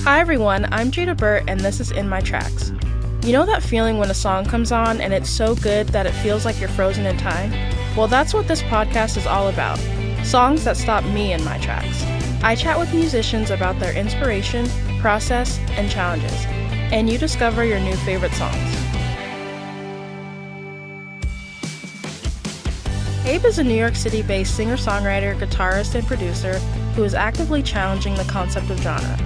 Hi everyone, I'm Jada Burt and this is In My Tracks. You know that feeling when a song comes on and it's so good that it feels like you're frozen in time? Well, that's what this podcast is all about. Songs that stop me in my tracks. I chat with musicians about their inspiration, process, and challenges, and you discover your new favorite songs. Habe is a New York City-based singer-songwriter, guitarist, and producer who is actively challenging the concept of genre.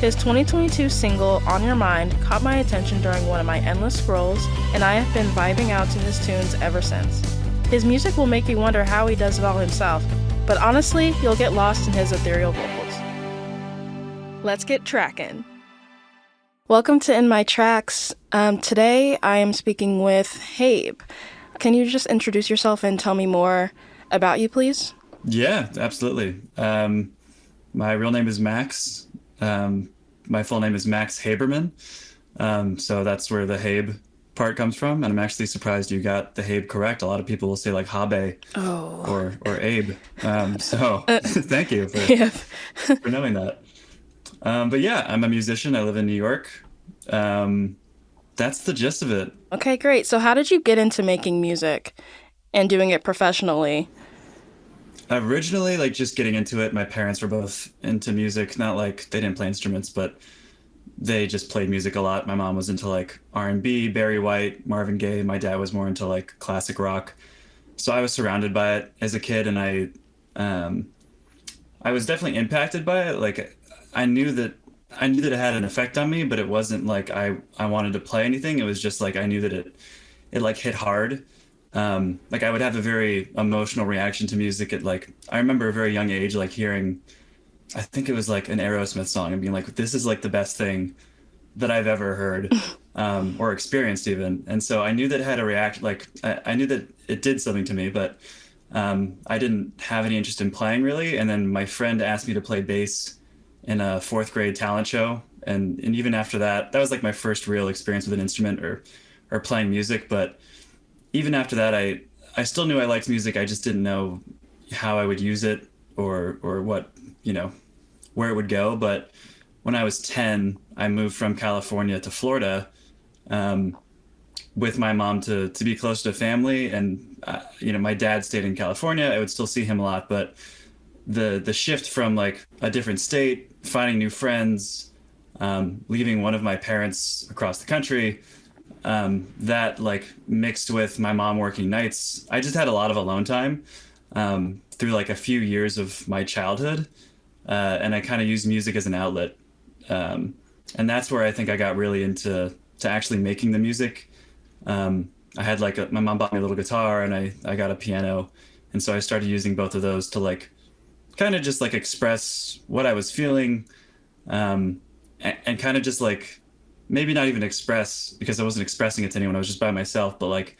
His 2022 single, On Your Mind, caught my attention during one of my endless scrolls, and I have been vibing out to his tunes ever since. His music will make you wonder how he does it all himself, but honestly, you'll get lost in his ethereal vocals. Let's get tracking. Welcome to In My Tracks. Today I am speaking with Habe. Can you just introduce yourself and tell me more about you, please? Yeah, absolutely. My real name is Max. My full name is Max Haberman. So that's where the Habe part comes from. And I'm actually surprised you got the Habe correct. A lot of people will say like Habe or Abe. So thank you for knowing that. But yeah, I'm a musician. I live in New York. That's the gist of it. Okay, great. So how did you get into making music and doing it professionally? Originally, like just getting into it, my parents were both into music. Not like they didn't play instruments, but they just played music a lot. My mom was into like R&B, Barry White, Marvin Gaye. My dad was more into like classic rock. So I was surrounded by it as a kid, and I was definitely impacted by it. Like I knew that it had an effect on me, but it wasn't like I wanted to play anything. It was just like I knew that it like hit hard. Like I would have a very emotional reaction to music at like, I remember a very young age, like hearing, I think it was like an Aerosmith song and being like, this is like the best thing that I've ever heard, or experienced even. And so I knew that it had a react, like I knew that it did something to me, but, I didn't have any interest in playing really. And then my friend asked me to play bass in a fourth grade talent show. And even after that, that was like my first real experience with an instrument or playing music. But even after that, I still knew I liked music. I just didn't know how I would use it or what, where it would go. But when I was 10, I moved from California to Florida, with my mom to be close to family. And, my dad stayed in California. I would still see him a lot. But the shift from like a different state, finding new friends, leaving one of my parents across the country, that like mixed with my mom working nights, I just had a lot of alone time, through like a few years of my childhood. And I kind of used music as an outlet. And that's where I think I got really into actually making the music. I had like my mom bought me a little guitar and I got a piano. And so I started using both of those to like kind of just like express what I was feeling, and kind of just like maybe not even express, because I wasn't expressing it to anyone. I was just by myself. But like,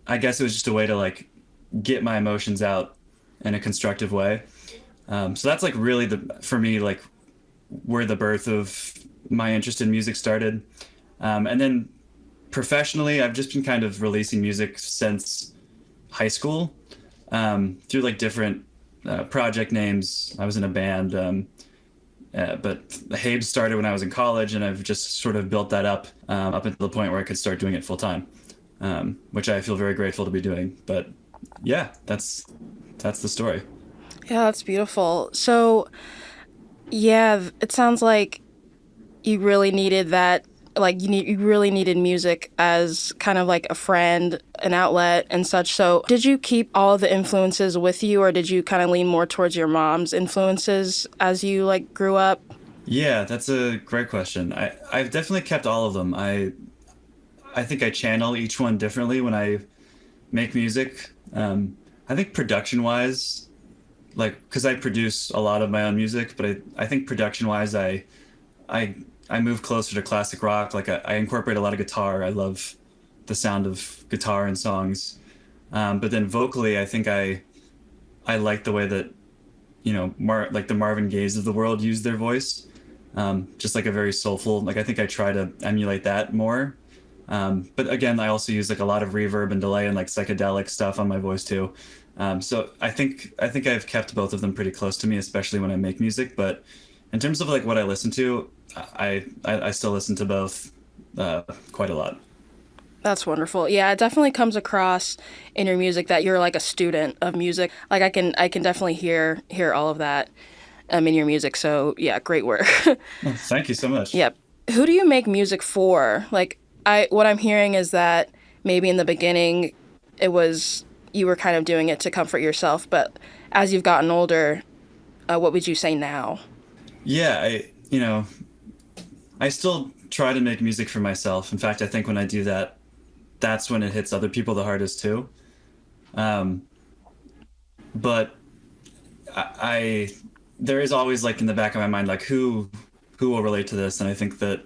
I guess it was just a way to like get my emotions out in a constructive way. So that's like really for me, like where the birth of my interest in music started. And then professionally, I've just been kind of releasing music since high school, through like different project names. I was in a band. But the Habe started when I was in college, and I've just sort of built that up until the point where I could start doing it full time, which I feel very grateful to be doing. But yeah, that's the story. Yeah, that's beautiful. So, yeah, it sounds like you really needed that. Like you really needed music as kind of like a friend, an outlet, and such. So, did you keep all the influences with you, or did you kind of lean more towards your mom's influences as you like grew up? Yeah, that's a great question. I've definitely kept all of them. I think I channel each one differently when I make music. I think production wise, like because I produce a lot of my own music, but I think production wise, I move closer to classic rock. Like I incorporate a lot of guitar. I love the sound of guitar in songs. But then vocally, I think I like the way that, like the Marvin Gayes of the world use their voice. Just like a very soulful, like I think I try to emulate that more. But again, I also use like a lot of reverb and delay and like psychedelic stuff on my voice too. So I think I've kept both of them pretty close to me, especially when I make music. But In terms of like what I listen to, I still listen to both quite a lot. That's wonderful. Yeah, it definitely comes across in your music that you're like a student of music. Like I can definitely hear all of that in your music. So yeah, great work. Well, thank you so much. Yep. Who do you make music for? Like I what I'm hearing is that maybe in the beginning it was you were kind of doing it to comfort yourself, but as you've gotten older, what would you say now? Yeah, I still try to make music for myself. In fact, I think when I do that, that's when it hits other people the hardest too. Um, but I there is always like in the back of my mind like who will relate to this, and I think that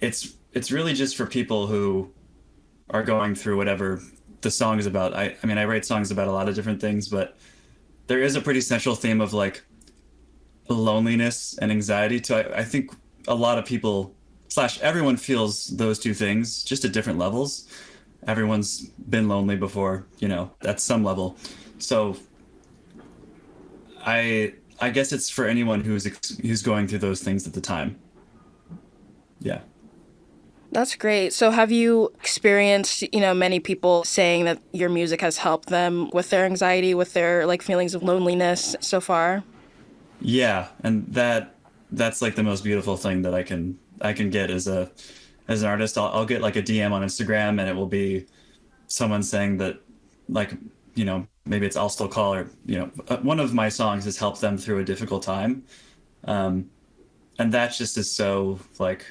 it's really just for people who are going through whatever the song is about. I mean I write songs about a lot of different things, but there is a pretty central theme of like loneliness and anxiety too. I think a lot of people slash everyone feels those two things just at different levels. Everyone's been lonely before, at some level. So I guess it's for anyone who's going through those things at the time. Yeah. That's great. So have you experienced, many people saying that your music has helped them with their anxiety, with their like feelings of loneliness so far? Yeah, and that's like the most beautiful thing that I can get as an artist. I'll get like a DM on Instagram and it will be someone saying that like maybe it's I'll still call, or one of my songs has helped them through a difficult time. um and that just is so like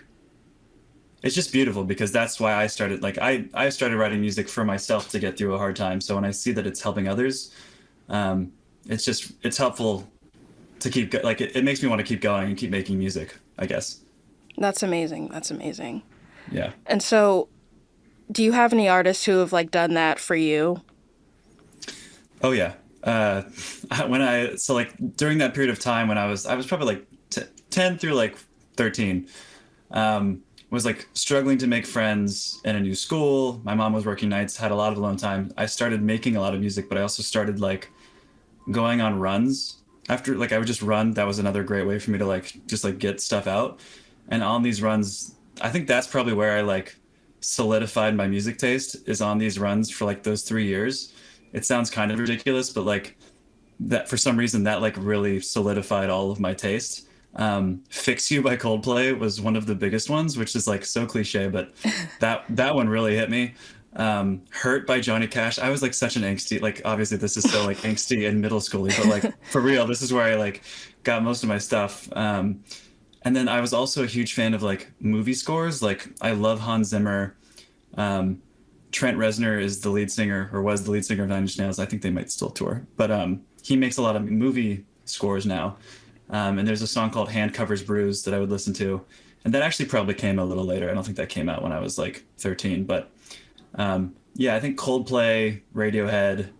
it's just beautiful because that's why I started like I started writing music for myself to get through a hard time. So when I see that it's helping others, um it's helpful to like it makes me want to keep going and keep making music, I guess. That's amazing. That's amazing. Yeah. And so do you have any artists who have like done that for you? Oh yeah. When I so like during that period of time when I was probably like 10 through like 13, was like struggling to make friends in a new school. My mom was working nights, had a lot of alone time. I started making a lot of music, but I also started like going on runs. After like I would just run. That was another great way for me to like just like get stuff out. And on these runs, I think that's probably where I like solidified my music taste, is on these runs for like those 3 years. It sounds kind of ridiculous, but like that for some reason that like really solidified all of my taste. Fix You by Coldplay was one of the biggest ones, which is like so cliche, but that one really hit me. Hurt by Johnny Cash. I was like such an angsty, like obviously this is so like angsty and middle schooly, but like for real, this is where I like got most of my stuff. And then I was also a huge fan of like movie scores. Like I love Hans Zimmer. Um, Trent Reznor is the lead singer, or was the lead singer of Nine Inch Nails. I think they might still tour, but he makes a lot of movie scores now. And there's a song called Hand Covers Bruise that I would listen to, and that actually probably came a little later. I don't think that came out when I was like 13, but yeah, I think Coldplay, Radiohead,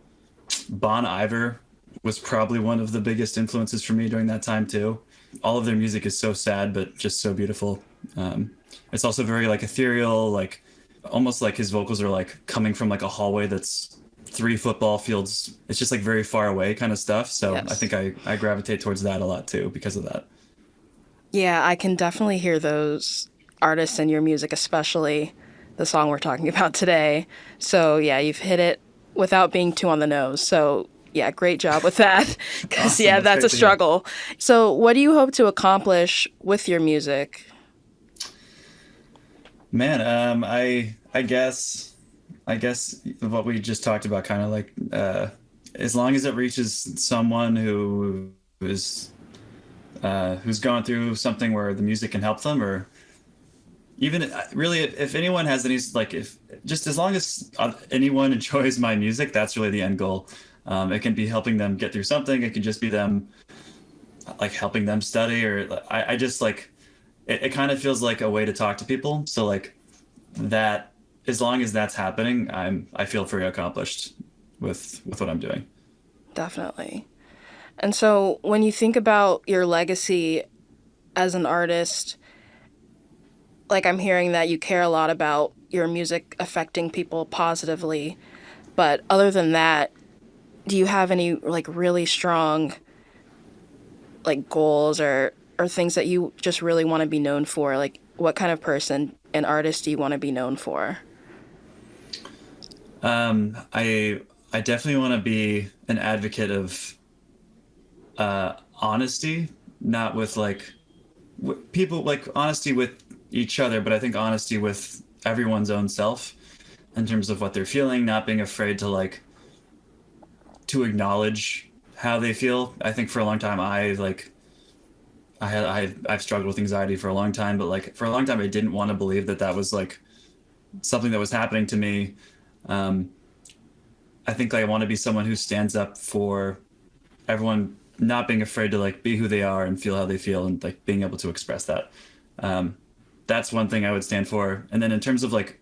Bon Iver was probably one of the biggest influences for me during that time too. All of their music is so sad, but just so beautiful. It's also very like ethereal, like almost like his vocals are like coming from like a hallway that's 3 football fields. It's just like very far away kind of stuff. So I Yes. think I gravitate towards that a lot too because of that. Yeah, I can definitely hear those artists in your music, especially the song we're talking about today. So, yeah, you've hit it without being too on the nose. So, yeah, great job with that. Because, Awesome. yeah, That's that's great a to hear. struggle. So, what do you hope to accomplish with your music? Man, I guess what we just talked about, kind of like as long as it reaches someone who's going through something where the music can help them, or even really if anyone has any like if just as long as anyone enjoys my music, that's really the end goal. It can be helping them get through something. It could just be them like helping them study, or I just like it kind of feels like a way to talk to people. So like that, as long as that's happening, I feel pretty accomplished with what I'm doing. Definitely. And so, when you think about your legacy as an artist, like I'm hearing that you care a lot about your music affecting people positively. But other than that, do you have any like really strong like goals or or things that you just really want to be known for? Like, what kind of person and artist do you want to be known for? I definitely want to be an advocate of honesty, not with like people like honesty with each other, but I think honesty with everyone's own self in terms of what they're feeling, not being afraid to like to acknowledge how they feel. I think for a long time I've struggled with anxiety for a long time, but like for a long time I didn't want to believe that that was like something that was happening to me. Um, I think I want to be someone who stands up for everyone, not being afraid to like be who they are and feel how they feel and like being able to express that. Um, that's one thing I would stand for. And then in terms of like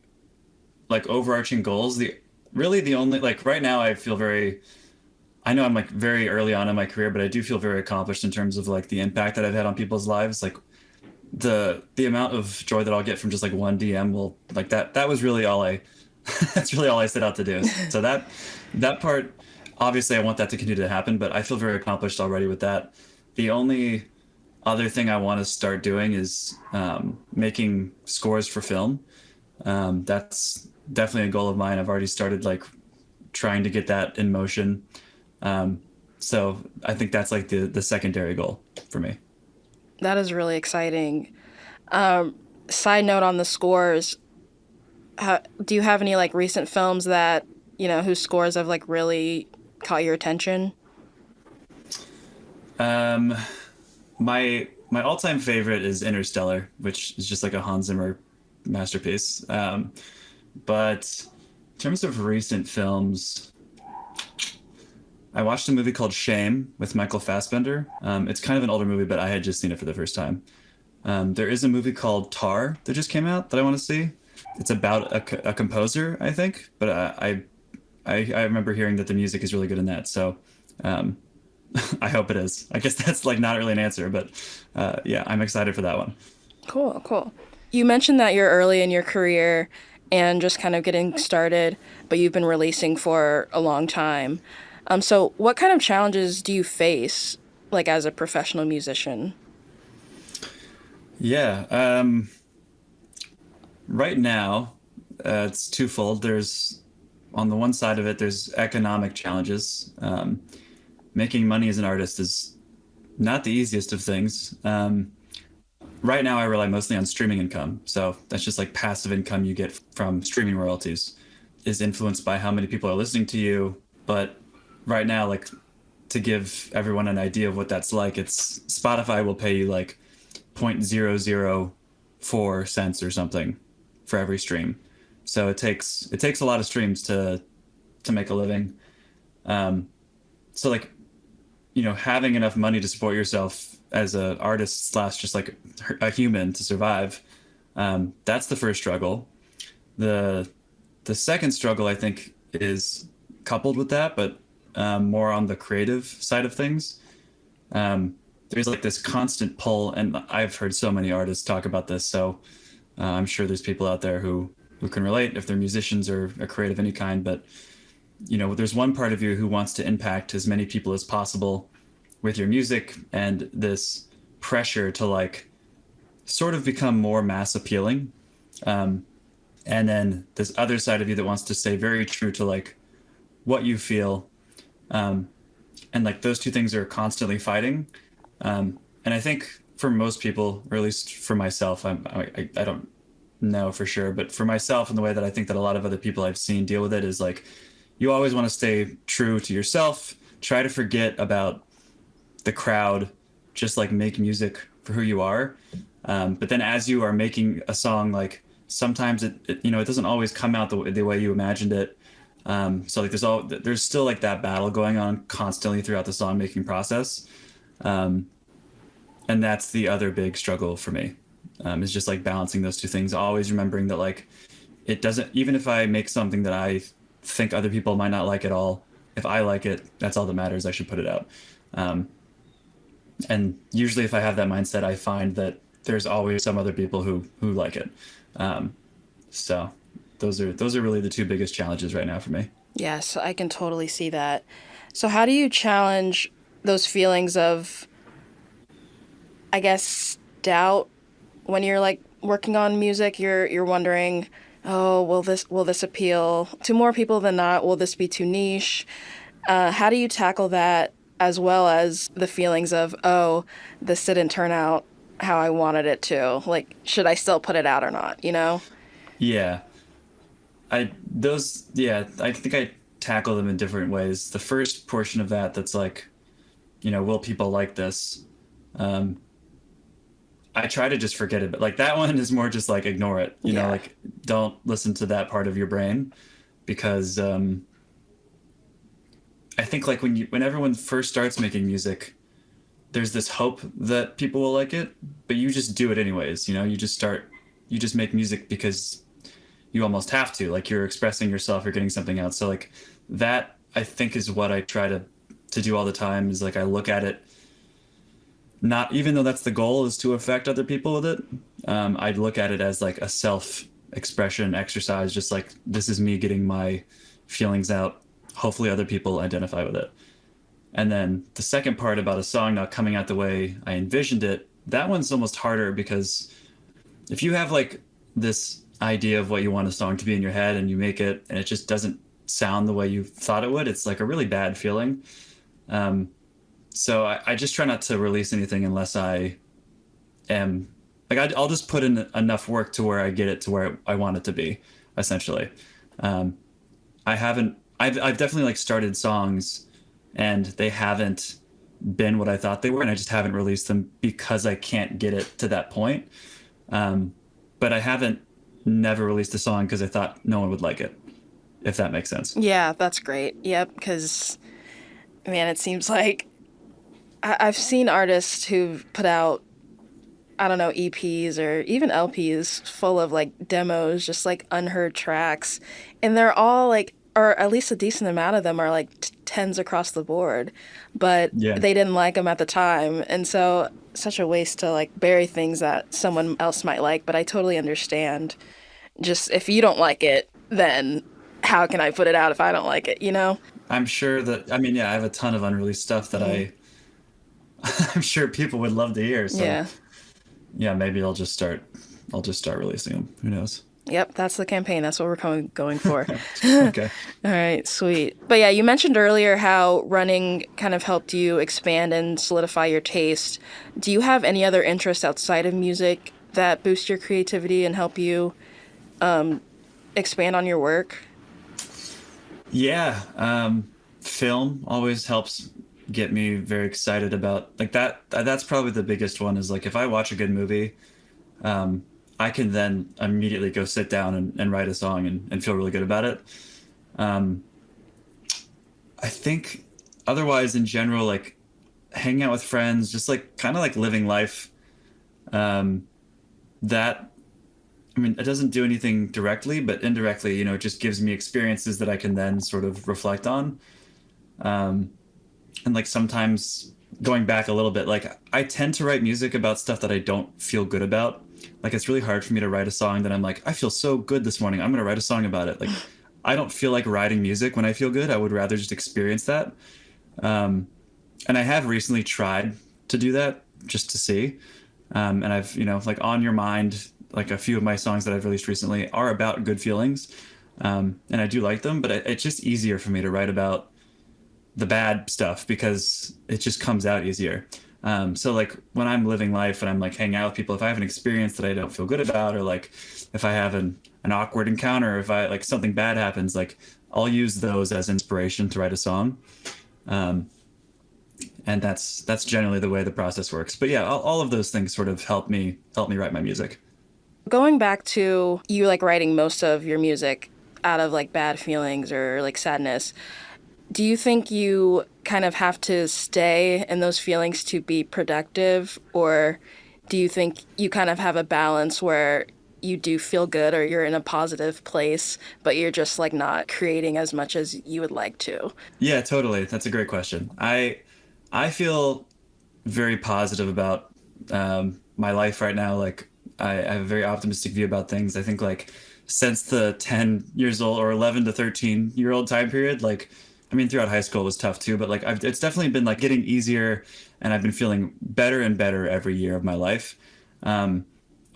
overarching goals, the really the only like right now I feel very I know I'm like very early on in my career, but I do feel very accomplished in terms of like the impact that I've had on people's lives. Like the amount of joy that I'll get from just like one DM will like that was really all I that's really all I set out to do. So that part obviously I want that to continue to happen, but I feel very accomplished already with that. The only other thing I want to start doing is making scores for film. That's definitely a goal of mine. I've already started like trying to get that in motion. Um, so I think that's like the secondary goal for me. That is really exciting. Side note on the scores, do you have any like recent films that, whose scores have like really caught your attention? Um, my all-time favorite is Interstellar, which is just like a Hans Zimmer masterpiece. But in terms of recent films, I watched a movie called Shame with Michael Fassbender. It's kind of an older movie, but I had just seen it for the first time. There is a movie called Tar that just came out that I want to see. It's about a composer, I think, but I remember hearing that the music is really good in that. So um, I hope it is. I guess that's like not really an answer, but yeah, I'm excited for that one. Cool, cool. You mentioned that you're early in your career and just kind of getting started, but you've been releasing for a long time. So what kind of challenges do you face, like as a professional musician? Yeah. Right now, it's twofold. There's on the one side of it, there's economic challenges. Making money as an artist is not the easiest of things. Right now, I rely mostly on streaming income. So that's just like passive income you get from streaming royalties is influenced by how many people are listening to you. But right now, like to give everyone an idea of what that's like, it's Spotify will pay you like 0.004 cents or something for every stream. So it takes a lot of streams to make a living. Um, so like having enough money to support yourself as an artist slash just like a human to survive, that's the first struggle. The second struggle I think is coupled with that, but more on the creative side of things. There's like this constant pull, and I've heard so many artists talk about this, so I'm sure there's people out there who can relate if they're musicians or a creative any kind. But there's one part of you who wants to impact as many people as possible with your music, and this pressure to like sort of become more mass appealing. And then this other side of you that wants to stay very true to like what you feel. And like those two things are constantly fighting. And I think for most people, or at least for myself, I don't know for sure, but for myself and the way that I think that a lot of other people I've seen deal with it is like you always want to stay true to yourself, try to forget about the crowd, just like make music for who you are. But then as you are making a song, like sometimes it doesn't always come out the way you imagined it. So like there's still like that battle going on constantly throughout the song making process. And that's the other big struggle for me, is just like balancing those two things, always remembering that like it doesn't, even if I make something that I think other people might not like at all, if I like it, that's all that matters. I should put it out. And usually if I have that mindset, I find that there's always some other people who like it. So those are really the two biggest challenges right now for me. Yes, I can totally see that. So how do you challenge those feelings of I guess, doubt when you're like working on music? You're wondering, oh, will this appeal to more people than not? Will this be too niche? How do you tackle that, as well as the feelings of, oh, this didn't turn out how I wanted it to? Like, should I still put it out or not? You know? Yeah. I think I tackle them in different ways. The first portion of that's like, will people like this? Um, I try to just forget it, but like that one is more just like ignore it, Yeah. like don't listen to that part of your brain because I think like when everyone first starts making music, there's this hope that people will like it, but you just do it anyways, you just make music because you almost have to, like you're expressing yourself, you're getting something out. So like that I think is what I try to do all the time is like I look at it not even though that's the goal is to affect other people with it. I'd look at it as like a self expression exercise, just like this is me getting my feelings out. Hopefully, other people identify with it. And then the second part about a song not coming out the way I envisioned it, that one's almost harder because if you have like this idea of what you want a song to be in your head and you make it and it just doesn't sound the way you thought it would, it's like a really bad feeling. Um, so I just try not to release anything unless I am like I'll just put in enough work to where I get it to where I want it to be, essentially. Um, I've definitely like started songs and they haven't been what I thought they were, and I just haven't released them because I can't get it to that point. Um, but I haven't never released a song because I thought no one would like it, if that makes sense. Yeah, that's great. Yep, because man, it seems like I've seen artists who've put out, I don't know, EPs or even LPs full of like demos, just like unheard tracks. And they're all like, or at least a decent amount of them are like tens across the board, but Yeah. they didn't like them at the time. And so, such a waste to like bury things that someone else might like. But I totally understand. Just if you don't like it, then how can I put it out if I don't like it, you know? I'm sure that I mean, yeah, I have a ton of unreleased stuff that Hmm. I'm sure people would love to hear. So Yeah. yeah, maybe I'll just start releasing them. Who knows? Yep, that's the campaign. That's what we're going for. Okay. All right, sweet. But yeah, you mentioned earlier how running kind of helped you expand and solidify your taste. Do you have any other interests outside of music that boost your creativity and help you expand on your work? Yeah, film always helps get me very excited about like that. That's probably the biggest one is like if I watch a good movie, um, I can then immediately go sit down and write a song and feel really good about it. Um, I think otherwise in general, like hanging out with friends, just like kind of like living life, um, that I mean, it doesn't do anything directly, but indirectly, it just gives me experiences that I can then sort of reflect on. Um, and like sometimes going back a little bit, like I tend to write music about stuff that I don't feel good about. Like it's really hard for me to write a song that I'm like, I feel so good this morning. I'm going to write a song about it. Like I don't feel like writing music when I feel good. I would rather just experience that. Um, and I have recently tried to do that just to see. And I've, like On Your Mind, like a few of my songs that I've released recently are about good feelings. And I do like them, but it's just easier for me to write about the bad stuff because it just comes out easier. So like when I'm living life and I'm like hanging out with people, if I have an experience that I don't feel good about, or like if I have an awkward encounter, if I like something bad happens, like I'll use those as inspiration to write a song. Um, and that's generally the way the process works. But yeah, all of those things sort of help me write my music. Going back to you like writing most of your music out of like bad feelings or like sadness, do you think you kind of have to stay in those feelings to be productive, or do you think you kind of have a balance where you do feel good or you're in a positive place, but you're just like not creating as much as you would like to? Yeah, totally. That's a great question. I feel very positive about my life right now. Like I have a very optimistic view about things. I think like since the 10 years old or 11 to 13-year-old time period, like I mean, throughout high school it was tough too, but like it's definitely been like getting easier, and I've been feeling better and better every year of my life. Um,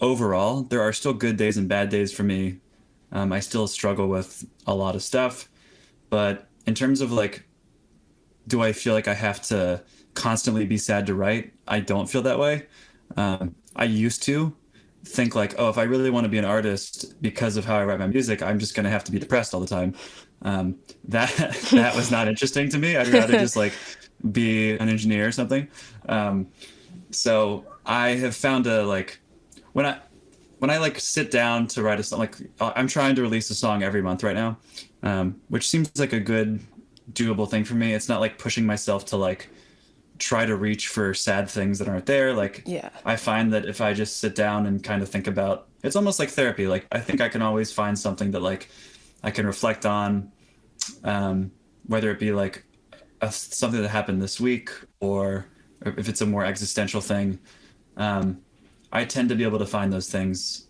Overall, there are still good days and bad days for me. I still struggle with a lot of stuff, but in terms of like, do I feel like I have to constantly be sad to write? I don't feel that way. I used to think like, oh, if I really want to be an artist because of how I write my music, I'm just going to have to be depressed all the time. That that was not interesting to me. I'd rather just like be an engineer or something. Um, so I have found a like when I when I like sit down to write a song, like I'm trying to release a song every month right now, which seems like a good doable thing for me. It's not like pushing myself to like try to reach for sad things that aren't there. Like Yeah. I find that if I just sit down and kind of think about, it's almost like therapy. Like I think I can always find something that like I can reflect on, whether it be like something that happened this week or if it's a more existential thing. Um, I tend to be able to find those things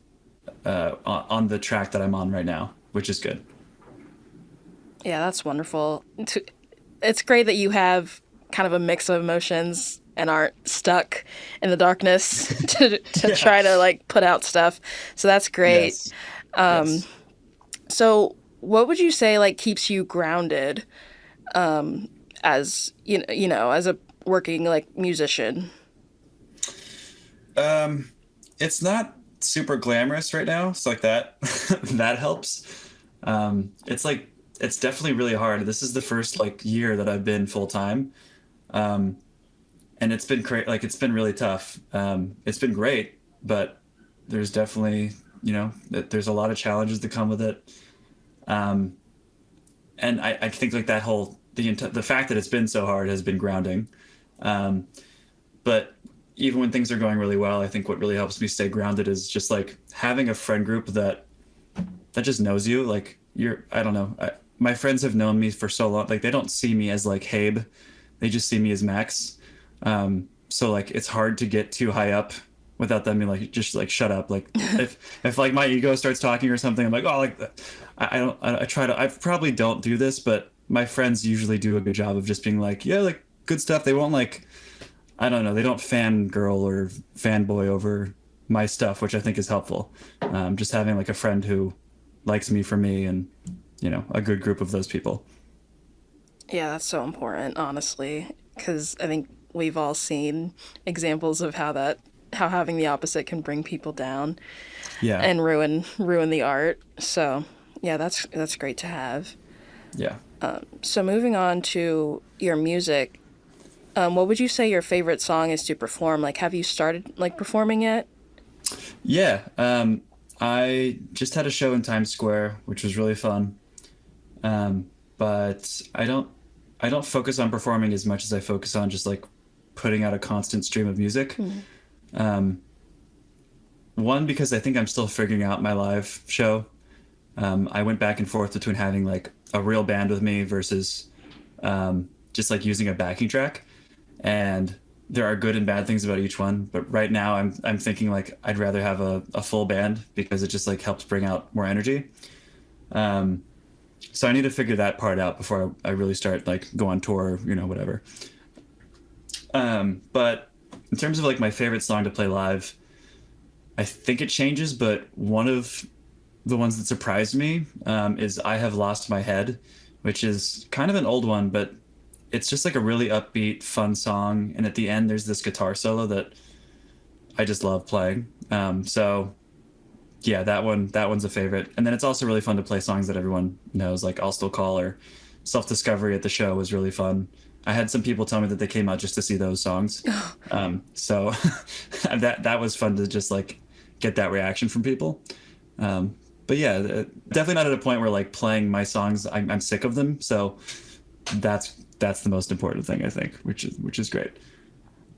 on the track that I'm on right now, which is good. Yeah, that's wonderful. It's great that you have kind of a mix of emotions and aren't stuck in the darkness to Yeah. try to like put out stuff. So that's great. Yes. Um, Yes. so what would you say like keeps you grounded as as a working like musician? It's not super glamorous right now. It's like that that helps. It's like it's definitely really hard. This is the first like year that I've been full time. Um, and it's been great. Like it's been really tough. It's been great, but there's definitely, there's a lot of challenges that come with it. Um, and I think like that whole the fact that it's been so hard has been grounding. Um, but even when things are going really well, I think what really helps me stay grounded is just like having a friend group that just knows you. Like I don't know. My friends have known me for so long. Like they don't see me as like Habe, they just see me as Max. So like it's hard to get too high up without them being like just like shut up. Like if like my ego starts talking or something, I'm like, oh, like I don't I try to I probably don't do this, but my friends usually do a good job of just being like, yeah, like good stuff. They won't like, I don't know, they don't fangirl or fanboy over my stuff, which I think is helpful. Just having like a friend who likes me for me, and a good group of those people. Yeah, that's so important, honestly, because I think we've all seen examples of how having the opposite can bring people down Yeah. and ruin the art. So, yeah, that's great to have. Yeah. So moving on to your music, what would you say your favorite song is to perform? Like, have you started like performing yet? Yeah. I just had a show in Times Square, which was really fun. But I don't focus on performing as much as I focus on just like putting out a constant stream of music. Um, One, because I think I'm still figuring out my live show. I went back and forth between having like a real band with me versus just like using a backing track. And there are good and bad things about each one. But right now I'm thinking like I'd rather have a full band because it just like helps bring out more energy. Um, so I need to figure that part out before I really start like go on tour, whatever. But in terms of like my favorite song to play live, I think it changes, but one of the ones that surprised me is I Have Lost My Head, which is kind of an old one, but it's just like a really upbeat, fun song. And at the end, there's this guitar solo that I just love playing. So yeah, that one's a favorite. And then it's also really fun to play songs that everyone knows, like I'll Still Call or Self Discovery at the show was really fun. I had some people tell me that they came out just to see those songs. So that was fun to just like get that reaction from people. But yeah, definitely not at a point where like playing my songs, I'm sick of them. So that's the most important thing I think, which is great.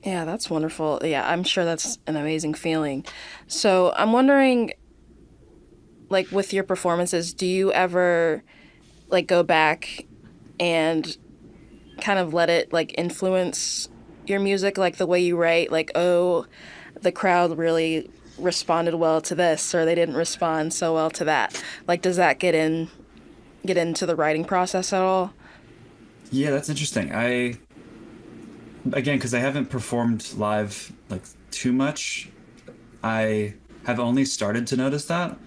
Yeah, that's wonderful. Yeah, I'm sure that's an amazing feeling. So I'm wondering, like with your performances, do you ever like go back and kind of let it like influence your music, like the way you write, like, oh, the crowd really responded well to this, or they didn't respond so well to that. Like, does that get into the writing process at all? Yeah, that's interesting. I again, because I haven't performed live like too much, I have only started to notice that,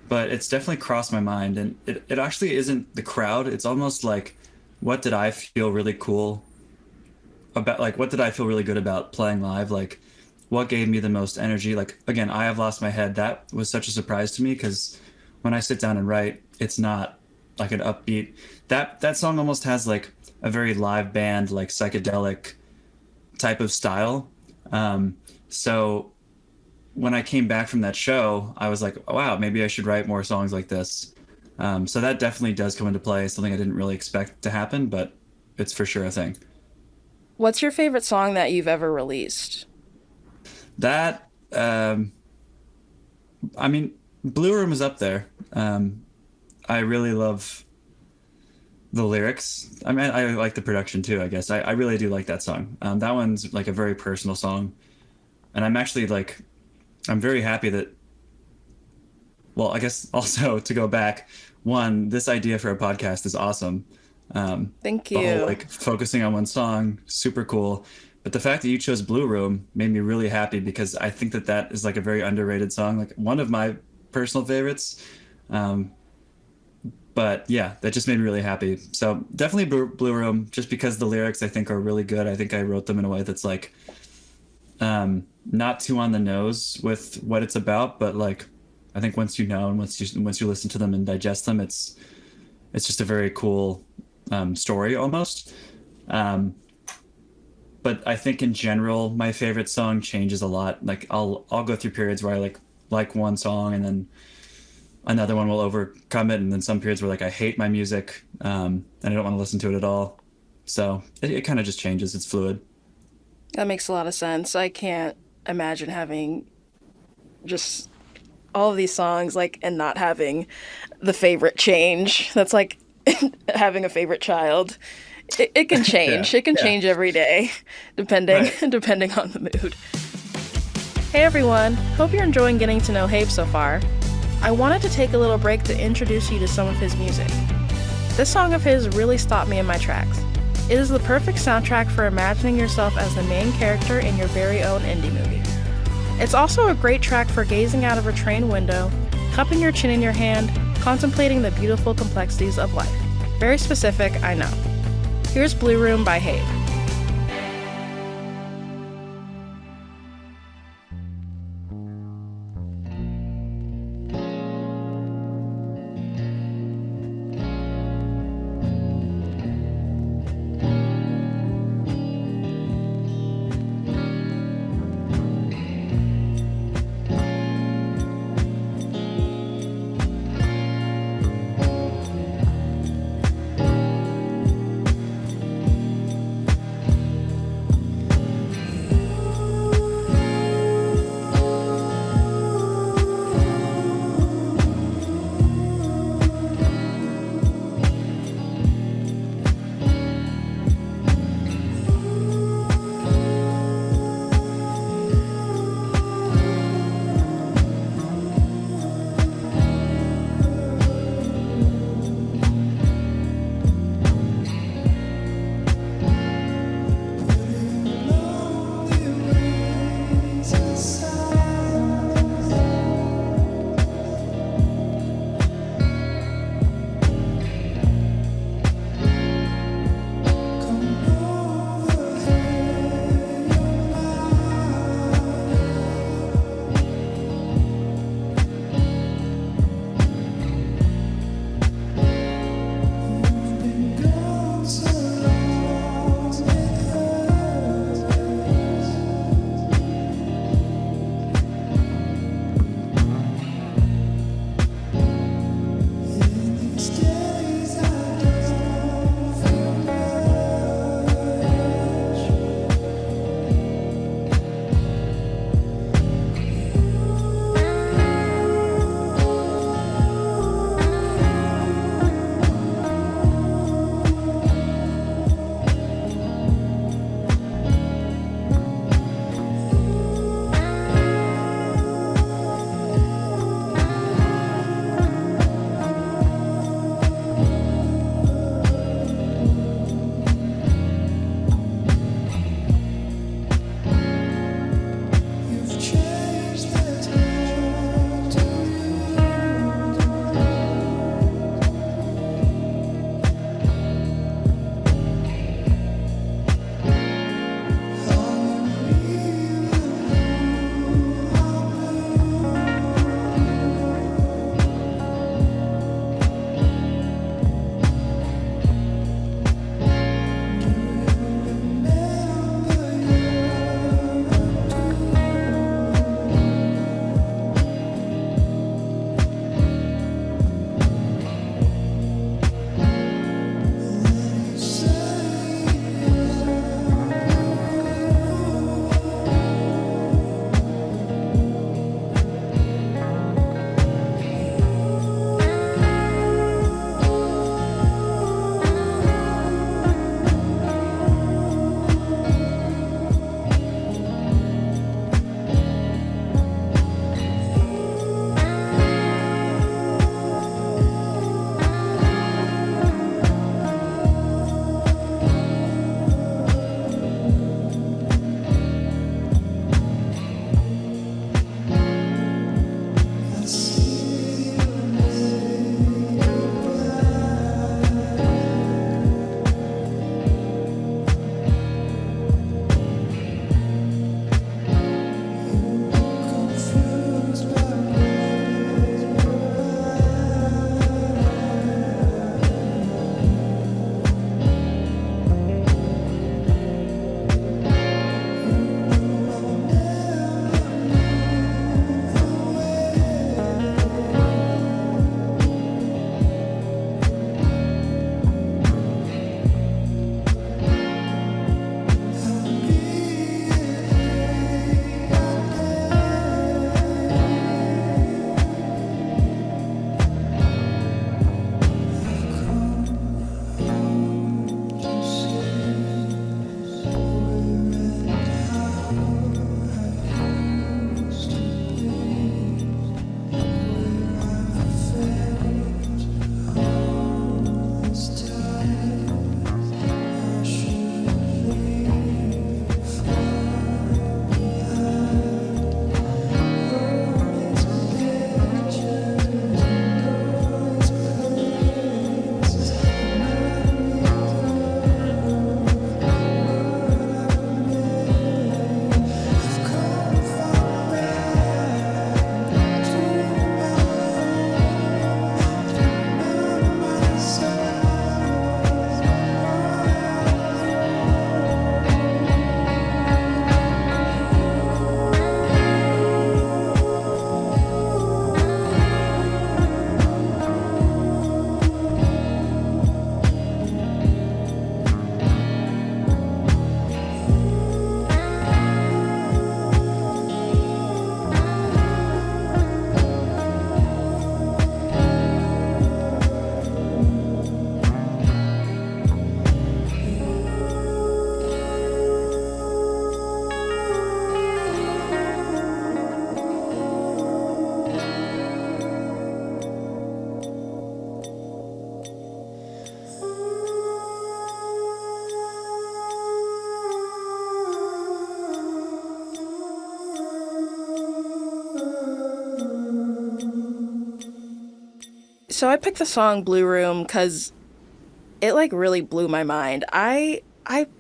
but it's definitely crossed my mind. And it actually isn't the crowd. It's almost like, what did I feel really cool about? Like, what did I feel really good about playing live? Like, what gave me the most energy? Like, again, I Have Lost My Head. That was such a surprise to me because when I sit down and write, it's not like an upbeat. That song almost has like a very live band, like psychedelic type of style. So when I came back from that show, I was like, wow, maybe I should write more songs like this. So that definitely does come into play. Something I didn't really expect to happen, but it's for sure a thing. What's your favorite song that you've ever released? That, I mean, Blue Room is up there. I really love the lyrics. I mean, I like the production too, I guess. I really do like that song. That one's like a very personal song. And I'm actually like, I'm very happy that, well, I guess also to go back, one, this idea for a podcast is awesome. Thank The whole you. like focusing on one song, super cool. But the fact that you chose Blue Room made me really happy because I think that that is like a very underrated song, like one of my personal favorites. Um, but yeah, that just made me really happy. So definitely Blue Room, just because the lyrics I think are really good. I think I wrote them in a way that's like not too on the nose with what it's about, but like I think once you know and once you listen to them and digest them, it's just a very cool story almost. Um, but I think in general, my favorite song changes a lot. Like I'll go through periods where I like one song and then another one will overcome it, and then some periods where like I hate my music and I don't want to listen to it at all. So it kind of just changes. It's fluid. That makes a lot of sense. I can't imagine having just all of these songs like and not having the favorite change. That's like having a favorite child. It can Yeah, change. It can yeah, change every day, depending right. depending on the mood. Hey everyone, hope you're enjoying getting to know Habe so far. I wanted to take a little break to introduce you to some of his music. This song of his really stopped me in my tracks. It is the perfect soundtrack for imagining yourself as the main character in your very own indie movie. It's also a great track for gazing out of a train window, cupping your chin in your hand, contemplating the beautiful complexities of life. Very specific, I know. Here's Blue Room by Habe. So I picked the song Blue Room because it like really blew my mind. I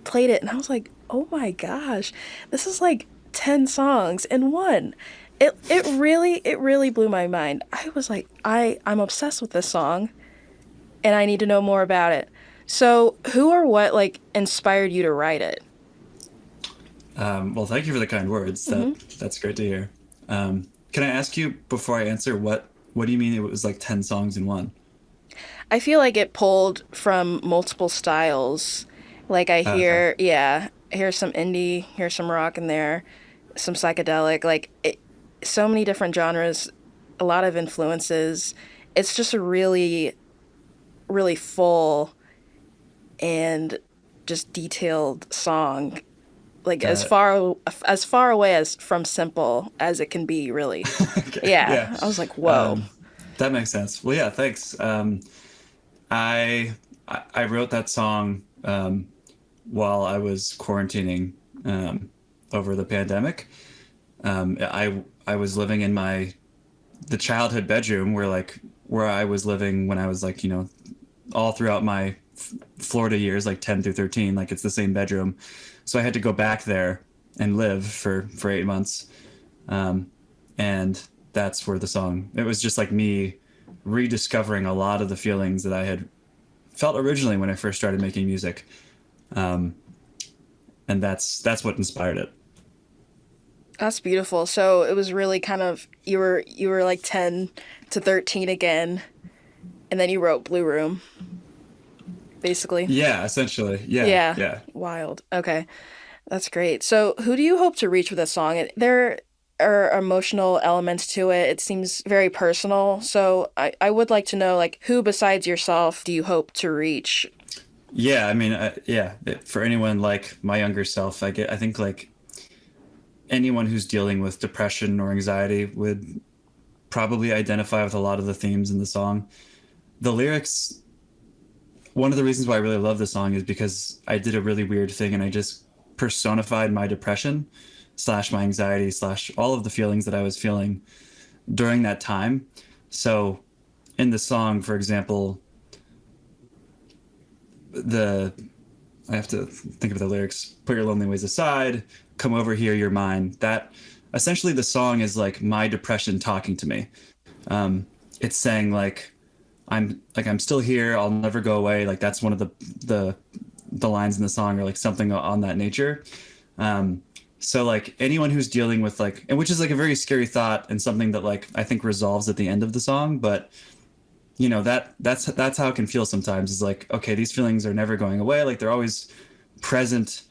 played it and I was like, oh my gosh, this is like 10 songs in one. It really blew my mind. I was like, I'm obsessed with this song and I need to know more about it. So who or what like inspired you to write it? Well, thank you for the kind words. That's great to hear. Can I ask you before I answer what do you mean it was like 10 songs in one? I feel like it pulled from multiple styles. Like I Okay. hear, yeah, I hear some indie, hear some rock in there, some psychedelic, so many different genres, a lot of influences. It's just a really full and just detailed song. Like Got as far away as from simple as it can be, really. Okay. Yeah. Yeah, I was like, whoa. Um, that makes sense. Well, yeah, thanks. I I wrote that song while I was quarantining over the pandemic. I was living in the childhood bedroom where I was living when I was like, all throughout my Florida years, like 10 through 13, like it's the same bedroom. So I had to go back there and live for 8 months. And that's where it was just like me rediscovering a lot of the feelings that I had felt originally when I first started making music. Um, and that's what inspired it. That's beautiful. So it was really kind of you were like 10 to 13 again, and then you wrote Blue Room, basically. Yeah, essentially. Yeah, Yeah. yeah. Wild. Okay. That's great. So who do you hope to reach with this song? There are emotional elements to it. It seems very personal. So I would like to know like who besides yourself do you hope to reach? Yeah, I mean, yeah, for anyone like my younger self, I think like anyone who's dealing with depression or anxiety would probably identify with a lot of the themes in the song. The lyrics, one of the reasons why I really love the song is because I did a really weird thing and I just personified my depression slash my anxiety slash all of the feelings that I was feeling during that time. So in the song, for example, the I have to think of the lyrics. Put your lonely ways aside. Come over here, you're mine. That essentially the song is like my depression talking to me. It's saying I'm still here. I'll never go away. Like that's one of the lines in the song, or like something on that nature. So like anyone who's dealing with and which is like a very scary thought and something that like I think resolves at the end of the song, but that's how it can feel sometimes. Is like, okay, these feelings are never going away. Like they're always present,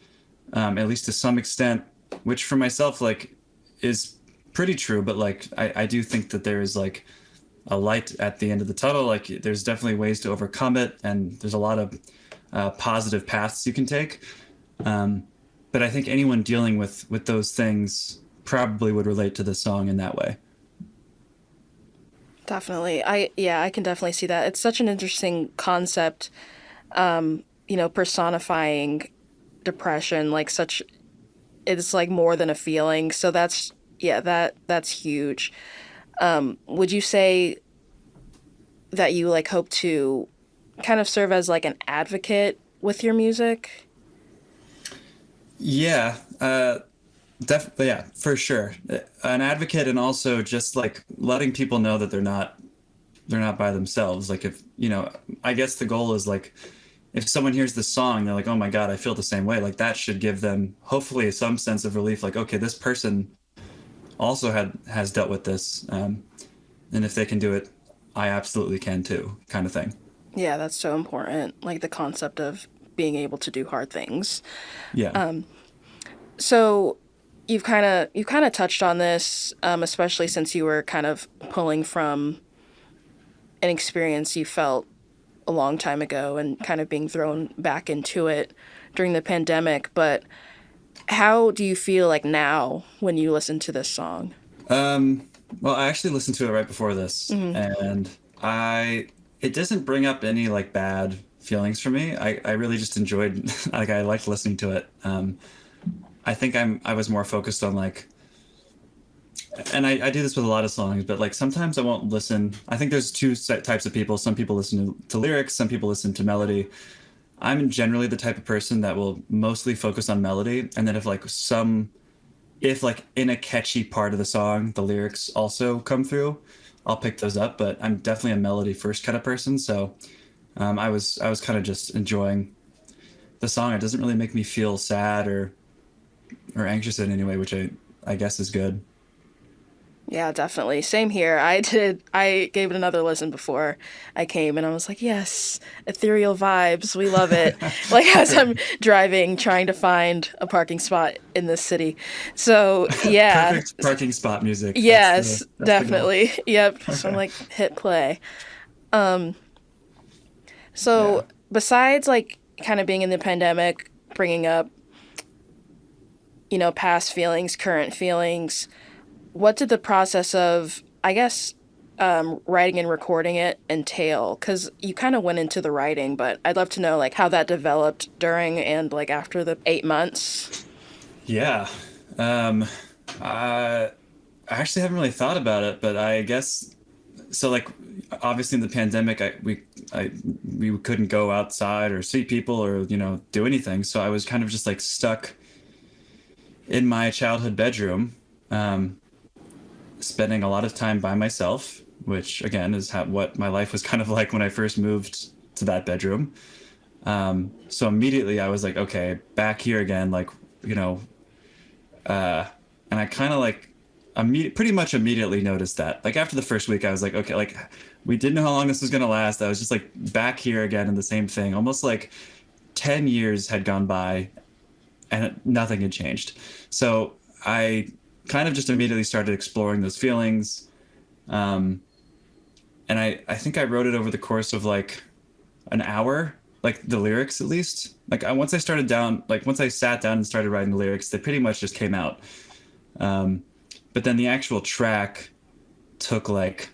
at least to some extent, which for myself like is pretty true. But like I do think that there is like a light at the end of the tunnel. Like there's definitely ways to overcome it, and there's a lot of positive paths you can take. But I think anyone dealing with those things probably would relate to this song in that way. Definitely. I can definitely see that. It's such an interesting concept, personifying depression like such it's like more than a feeling. So that's huge. Would you say that you like hope to kind of serve as like an advocate with your music? Yeah, definitely. Yeah, for sure. An advocate, and also just like letting people know that they're not by themselves. Like if, I guess the goal is like if someone hears this song, they're like, "Oh my God, I feel the same way." Like that should give them hopefully some sense of relief. Like, okay, this person also has dealt with this, and if they can do it, I absolutely can too, kind of thing. Yeah, that's so important. Like the concept of being able to do hard things. Yeah. So you've kind of touched on this, especially since you were kind of pulling from an experience you felt a long time ago and kind of being thrown back into it during the pandemic. But how do you feel like now when you listen to this song? Well, I actually listened to it right before this, and it doesn't bring up any like bad feelings for me. I really just enjoyed like I liked listening to it. I think I was more focused on like and I do this with a lot of songs, but like sometimes I won't listen. I think there's two types of people. Some people listen to lyrics, some people listen to melody. I'm generally the type of person that will mostly focus on melody, and then if like in a catchy part of the song, the lyrics also come through, I'll pick those up. But I'm definitely a melody first kind of person, so I was kind of just enjoying the song. It doesn't really make me feel sad or anxious in any way, which I guess is good. Yeah, definitely. Same here. I gave it another listen before I came and I was like, yes, ethereal vibes. We love it. Like as I'm driving, trying to find a parking spot in this city. So, yeah. Perfect parking spot music. Yes, That's the goal. definitely. Yep. So I'm Okay. like, hit play. So, Yeah. besides like kind of being in the pandemic, bringing up, past feelings, current feelings, what did the process of, I guess, writing and recording it entail? Because you kind of went into the writing, but I'd love to know like how that developed during and like after the 8 months. Yeah. Um, I actually haven't really thought about it, but I guess so. Like, obviously in the pandemic, we couldn't go outside or see people or do anything. So I was kind of just like stuck in my childhood bedroom, um, spending a lot of time by myself, which again is what my life was kind of like when I first moved to that bedroom. So immediately I was like, okay, back here again, like, you know, and I kind of like pretty much immediately noticed that. Like after the first week, I was like, okay, like we didn't know how long this was gonna last. I was just like back here again in the same thing, almost like 10 years had gone by and nothing had changed. So I kind of just immediately started exploring those feelings. Um, and I think I wrote it over the course of like an hour, like the lyrics at least. Like once I sat down and started writing the lyrics, they pretty much just came out. Um, but then the actual track took like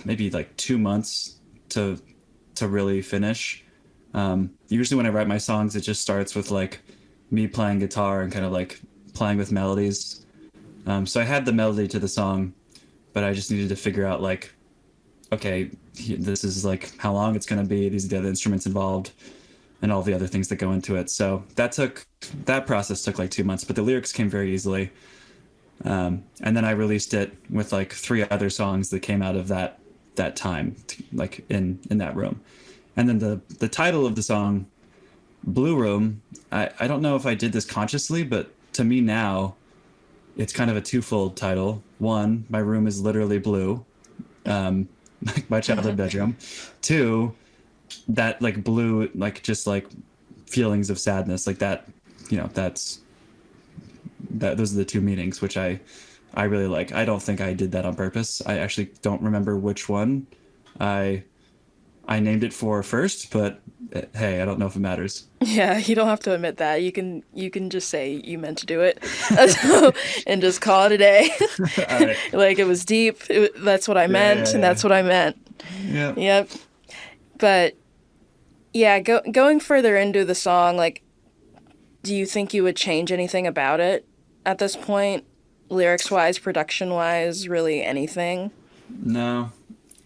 maybe like 2 months to really finish. Usually when I write my songs, it just starts with like me playing guitar and kind of like playing with melodies. So I had the melody to the song, but I just needed to figure out like, okay, this is like how long it's going to be. These are the other instruments involved and all the other things that go into it. So that process took like 2 months, but the lyrics came very easily. And then I released it with like three other songs that came out of that time, like in that room. And then the title of the song, Blue Room, I don't know if I did this consciously, but to me now, it's kind of a twofold title. One, my room is literally blue, like my childhood bedroom. Two, that like blue, like just like feelings of sadness, like that, that's that. Those are the two meanings, which I really like. I don't think I did that on purpose. I actually don't remember which one I I named it for first, but hey, I don't know if it matters. Yeah, you don't have to admit that. You can just say you meant to do it, and just call it a day. All right. Like it was deep. That's what I Yeah, yeah, meant, and yeah. that's what I meant. Yeah. Yep. But yeah, going further into the song, like, do you think you would change anything about it at this point, lyrics wise, production wise, really anything? No,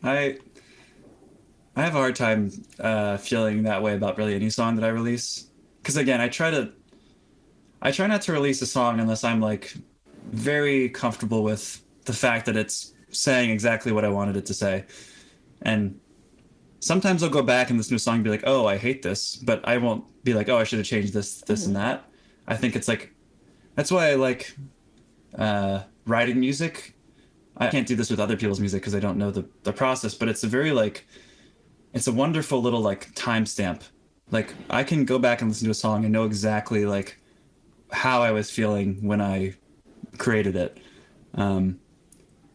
I I have a hard time feeling that way about really any song that I release. Because again, I try not to release a song unless I'm like very comfortable with the fact that it's saying exactly what I wanted it to say. And sometimes I'll go back and listen to a song and be like, oh, I hate this, but I won't be like, oh, I should have changed this, this, and Hmm. that. I think it's like that's why I like writing music. I can't do this with other people's music because I don't know the process, but it's a very like it's a wonderful little like timestamp. Like I can go back and listen to a song and know exactly like how I was feeling when I created it. Um,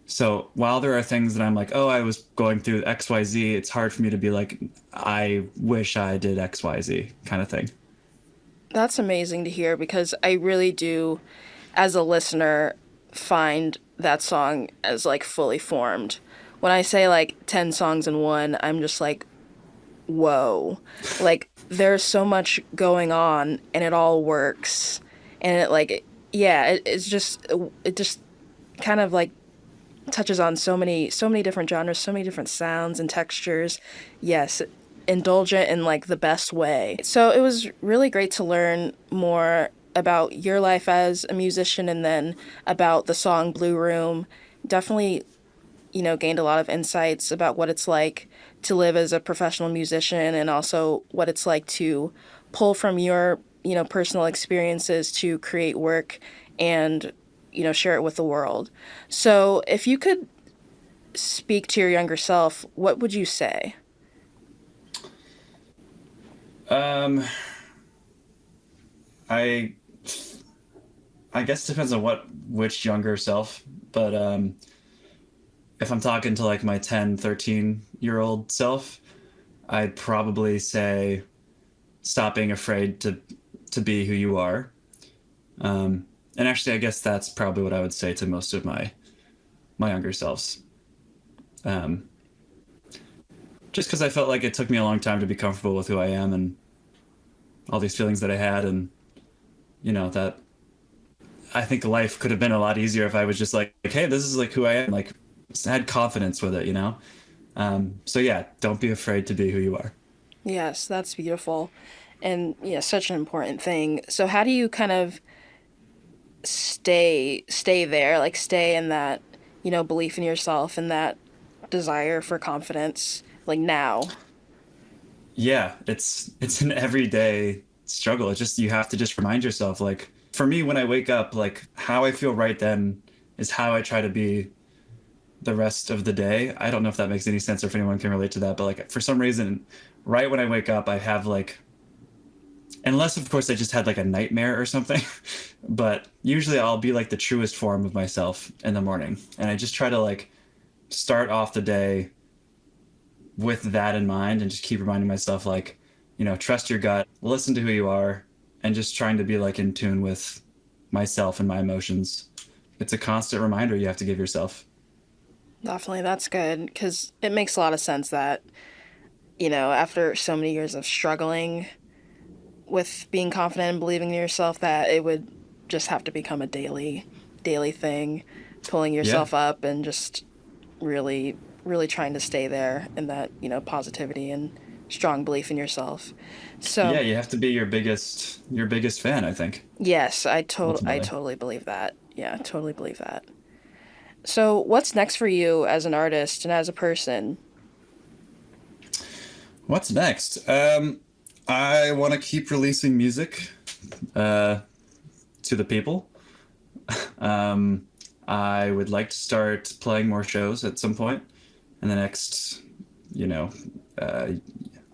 so while there are things that I'm like, oh, I was going through XYZ, it's hard for me to be like, I wish I did XYZ kind of thing. That's amazing to hear because I really do, as a listener, find that song as like fully formed. When I say like 10 songs in one, I'm just like, whoa. Like there's so much going on and it all works. And it like yeah, it just kind of like touches on so many different genres, so many different sounds and textures. Yes, indulgent in like the best way. So it was really great to learn more about your life as a musician and then about the song Blue Room. Definitely, gained a lot of insights about what it's like to live as a professional musician and also what it's like to pull from your, personal experiences to create work and, share it with the world. So, if you could speak to your younger self, what would you say? Um, I I guess it depends on which younger self, but if I'm talking to like my 10, 13-year-old self, I'd probably say stop being afraid to be who you are. And actually, I guess that's probably what I would say to most of my younger selves. Um, just because I felt like it took me a long time to be comfortable with who I am and all these feelings that I had, and that I think life could have been a lot easier if I was just like, hey, this is like who I am, like had confidence with it. So yeah, don't be afraid to be who you are. Yes, that's beautiful. And yeah, such an important thing. So how do you kind of stay there, like stay in that, belief in yourself and that desire for confidence like now? Yeah, it's an everyday struggle. It's just you have to just remind yourself, like for me when I wake up, like how I feel right then is how I try to be the rest of the day. I don't know if that makes any sense or if anyone can relate to that, but like for some reason, right when I wake up, I have like, unless of course I just had like a nightmare or something, but usually I'll be like the truest form of myself in the morning. And I just try to like start off the day with that in mind and just keep reminding myself like, trust your gut, listen to who you are, and just trying to be like in tune with myself and my emotions. It's a constant reminder you have to give yourself. Definitely, that's good because it makes a lot of sense that, after so many years of struggling with being confident and believing in yourself, that it would just have to become a daily thing, pulling Yeah. yourself up and just really, really trying to stay there in that, positivity and strong belief in yourself. Yeah, So, you have to be your biggest fan, I think, yes, I ultimately. totally believe that. Yeah, totally believe that. So, what's next for you as an artist and as a person? What's next? I want to keep releasing music uh, to the people. Um, I would like to start playing more shows at some point in the next, you know, uh,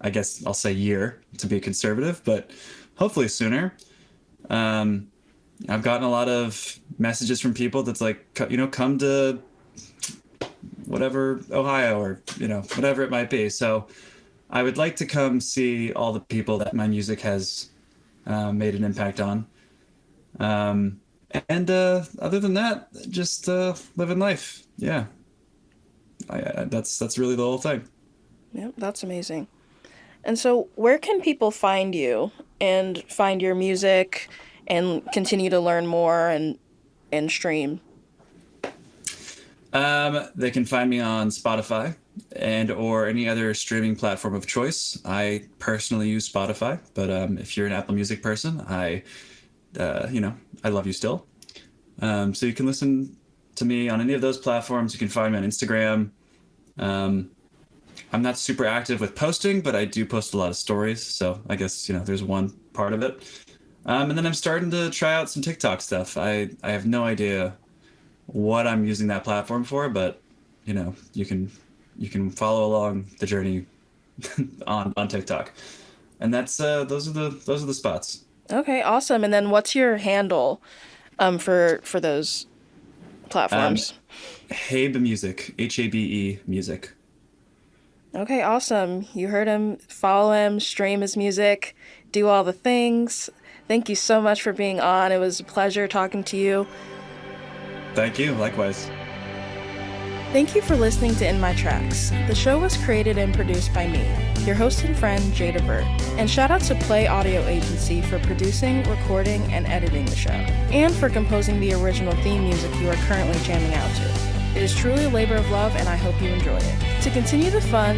I guess I'll say year to be conservative, but hopefully sooner. Um, I've gotten a lot of messages from people that's like, come to whatever, Ohio, or, whatever it might be. So I would like to come see all the people that my music has made an impact on. Um, and other than that, just living life. Yeah, that's really the whole thing. Yeah, that's amazing. And so, where can people find you and find your music and continue to learn more and stream? They can find me on Spotify and or any other streaming platform of choice. I personally use Spotify, but if you're an Apple Music person, I love you still. So you can listen to me on any of those platforms. You can find me on Instagram. Um, I'm not super active with posting, but I do post a lot of stories. So I guess, there's one part of it. And then I'm starting to try out some TikTok stuff. I have no idea what I'm using that platform for, but you can follow along the journey on TikTok. And that's those are the spots. Okay, awesome. And then, what's your handle for those Um, platforms? Habe Music, Habe Music. Okay, awesome. You heard him. Follow him, stream his music, do all the things. Thank you so much for being on. It was a pleasure talking to you. Thank you. Likewise. Thank you for listening to In My Tracks. The show was created and produced by me, your host and friend, Jada Burt. And shout out to Play Audio Agency for producing, recording, and editing the show, and for composing the original theme music you are currently jamming out to. It is truly a labor of love, and I hope you enjoy it. To continue the fun,